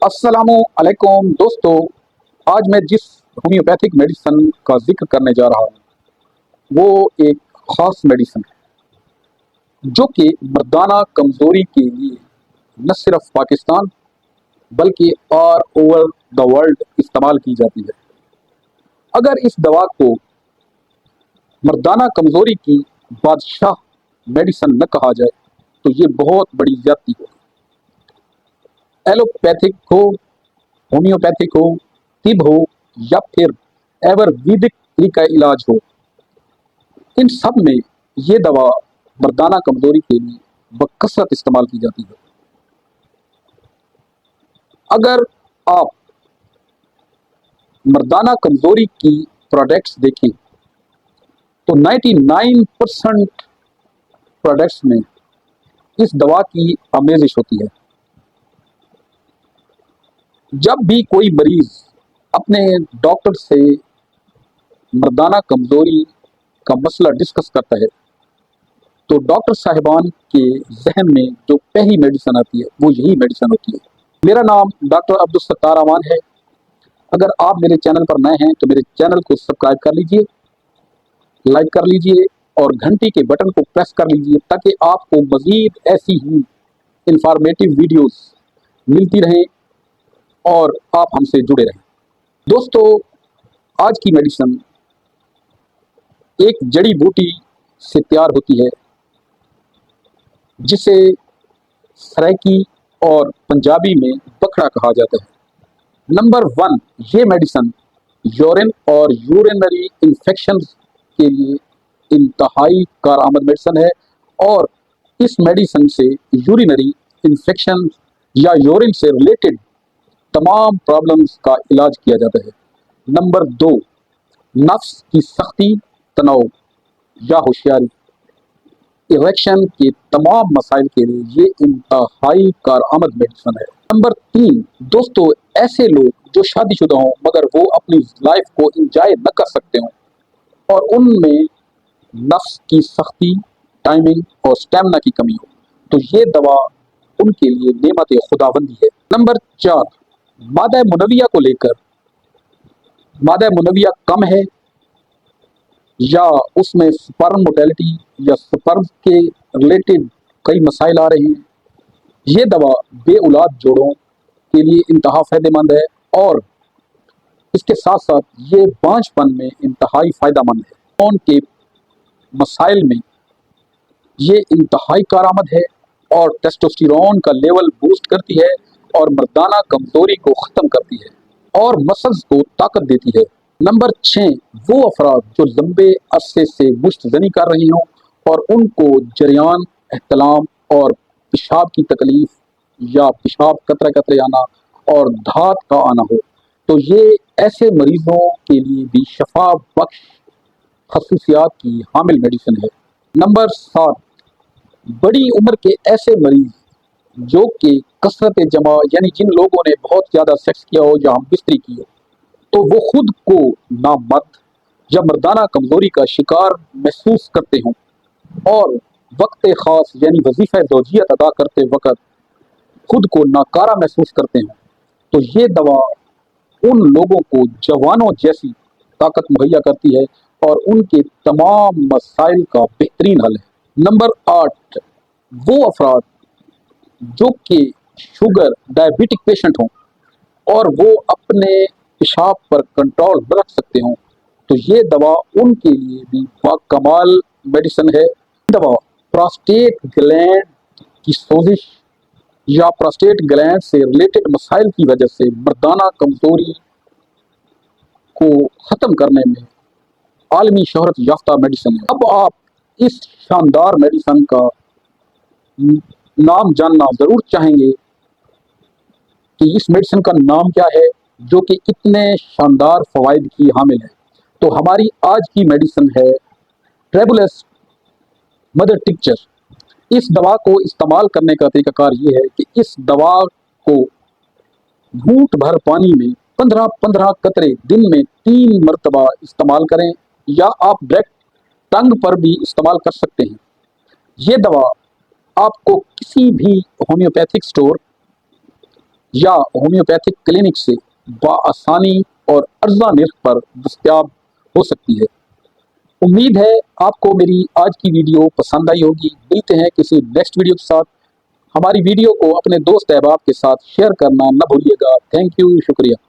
अस्सलामु अलैकुम दोस्तों। आज मैं जिस होम्योपैथिक मेडिसिन का जिक्र करने जा रहा हूँ वो एक ख़ास मेडिसिन है जो कि मर्दाना कमज़ोरी के लिए न सिर्फ पाकिस्तान बल्कि ऑल ओवर द वर्ल्ड इस्तेमाल की जाती है। अगर इस दवा को मर्दाना कमज़ोरी की बादशाह मेडिसिन न कहा जाए तो ये बहुत बड़ी ज़्यादती हो। एलोपैथिक हो, होम्योपैथिक हो, तिब हो या फिर आयुर्वेदिक तरीका इलाज हो, इन सब में ये दवा मर्दाना कमजोरी के लिए बकसरत इस्तेमाल की जाती है। अगर आप मर्दाना कमजोरी की प्रोडक्ट्स देखें तो 99% प्रोडक्ट्स में इस दवा की आमेजिश होती है। जब भी कोई मरीज अपने डॉक्टर से मर्दाना कमजोरी का मसला डिस्कस करता है तो डॉक्टर साहिबान के जहन में जो पहली मेडिसिन आती है वो यही मेडिसिन होती है। मेरा नाम डॉक्टर अब्दुल सत्तार अमान है। अगर आप मेरे चैनल पर नए हैं तो मेरे चैनल को सब्सक्राइब कर लीजिए, लाइक कर लीजिए और घंटी के बटन को प्रेस कर लीजिए ताकि आपको मज़ीद ऐसी ही इंफॉर्मेटिव वीडियोस मिलती रहें और आप हमसे जुड़े रहें। दोस्तों, आज की मेडिसिन एक जड़ी बूटी से तैयार होती है जिसे सराइकी और पंजाबी में बखड़ा कहा जाता है। नंबर 1, ये मेडिसिन यूरिन और यूरिनरी इन्फेक्शन के लिए इंतहाई कारआमद मेडिसिन है और इस मेडिसिन से यूरिनरी इन्फेक्शन या यूरिन से रिलेटेड तमाम प्रॉब्लम्स का इलाज किया जाता है। नंबर 2, नफ्स की सख्ती, तनाव या होशियारी, इरेक्शन के तमाम मसाइल के लिए ये इंतहाई कारआमद मेडिसिन है। नंबर 3, दोस्तों, ऐसे लोग जो शादीशुदा हों मगर वो अपनी लाइफ को इंजॉय न कर सकते हों और उनमें नफ्स की सख्ती, टाइमिंग और स्टेमिना की कमी हो तो ये दवा उनके लिए नेमत खुदाबंदी है। नंबर 4, मादा मुनविया को लेकर, मादा मुनविया कम है या उसमें स्पर्म मोटेलिटी या स्पर्म के रिलेटेड कई मसाइल आ रहे हैं, ये दवा बे औलाद जोड़ों के लिए इंतहा फ़ायदेमंद है और इसके साथ साथ ये बांझपन में इंतहाई फ़ायदेमंद है। खून के मसाइल में ये इंतहाई कारआमद है और टेस्टोस्टेरोन का लेवल बूस्ट करती है और मर्दाना कमज़ोरी को ख़त्म करती है और मसल्स को ताकत देती है। नंबर 6, वो अफराद जो लंबे अरसे से मुश्तजनी कर रही हों और उनको जरियान, एहतलाम और पेशाब की तकलीफ या पेशाब कतरे कतरे आना और धात का आना हो तो ये ऐसे मरीजों के लिए भी शफा बख्श खसूसियात की हामिल मेडिसिन है। नंबर 7, बड़ी उम्र के ऐसे मरीज जो कि कसरत जमा यानी जिन लोगों ने बहुत ज़्यादा सेक्स किया हो या हम बिस्तरी की हो तो वो खुद को नामर्द या मर्दाना कमज़ोरी का शिकार महसूस करते हों और वक्त ख़ास यानी वजीफ़ा ज़ौजियत अदा करते वक्त खुद को नाकारा महसूस करते हैं तो ये दवा उन लोगों को जवानों जैसी ताकत मुहैया करती है और उनके तमाम मसाइल का बेहतरीन हल है। नंबर 8, वो अफराद जो कि शुगर डायबिटिक पेशेंट हों और वो अपने पेशाब पर कंट्रोल न रख सकते हों तो ये दवा उनके लिए भी बाकमाल मेडिसिन है। दवा प्रोस्टेट ग्लैंड की सोजिश या प्रोस्टेट ग्लैंड से रिलेटेड मसाइल की वजह से मर्दाना कमज़ोरी को ख़त्म करने में आलमी शोहरत याफ्ता मेडिसिन है। अब आप इस शानदार मेडिसिन का नाम जानना ज़रूर चाहेंगे कि इस मेडिसिन का नाम क्या है जो कि इतने शानदार फ़वाइद की हामिल है। तो हमारी आज की मेडिसिन है ट्रेबुलस मदर टिक्चर। इस दवा को इस्तेमाल करने का तरीकाकार ये है कि इस दवा को घूंट भर पानी में 15-15 कतरे दिन में 3 मरतबा इस्तेमाल करें या आप डायरेक्ट टंग पर भी इस्तेमाल कर सकते हैं। ये दवा आपको किसी भी होम्योपैथिक स्टोर یا ہومیوپیتھک کلینک سے بآسانی اور ارزاں نرخ پر دستیاب ہو سکتی ہے۔ امید ہے آپ کو میری آج کی ویڈیو پسند آئی ہوگی۔ ملتے ہیں کسی نیکسٹ ویڈیو کے ساتھ۔ ہماری ویڈیو کو اپنے دوست احباب کے ساتھ شیئر کرنا نہ بھولیے گا۔ تھینک یو، شکریہ۔